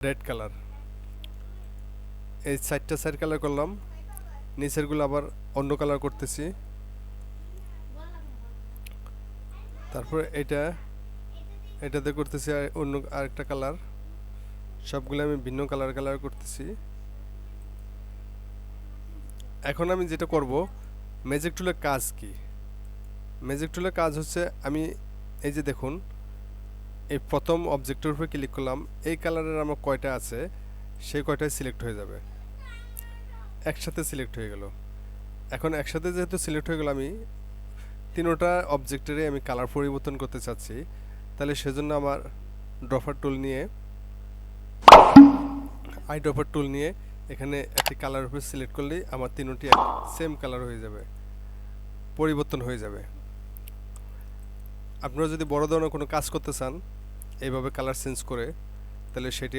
Red colour. এই 4টা side colour করলাম, নিচেরগুলো আবার অন্য কালার করতেছি। তারপর এটাতে করতেছি অন্য আরেকটা কালার। সবগুলো আমি ভিন্ন কালার করতেছি। এখন আমি যেটা করব, ম্যাজিক টুলের কাজ কি? ম্যাজিক টুলের কাজ হচ্ছে আমি এই যে দেখুন, এই প্রথম অবজেক্টের উপরে ক্লিক করলাম, এই কালারের আমার কয়টা আছে সেই কয়টাই সিলেক্ট হয়ে যাবে, একসাথে সিলেক্ট হয়ে গেল। এখন একসাথে যেহেতু সিলেক্ট হয়ে গেল, আমি তিনোটা অবজেক্টেরই আমি কালার পরিবর্তন করতে চাচ্ছি। তাহলে সেজন্য আমার ড্রপার টুল নিয়ে আই ড্রপার টুল নিয়ে এখানে একটি কালার উপরে সিলেক্ট করলেই আমার তিনটি সেম কালার হয়ে যাবে, পরিবর্তন হয়ে যাবে। আপনারা যদি বড় ধরনের কোনো কাজ করতে চান এইভাবে কালার চেঞ্জ করে, তাহলে সেটি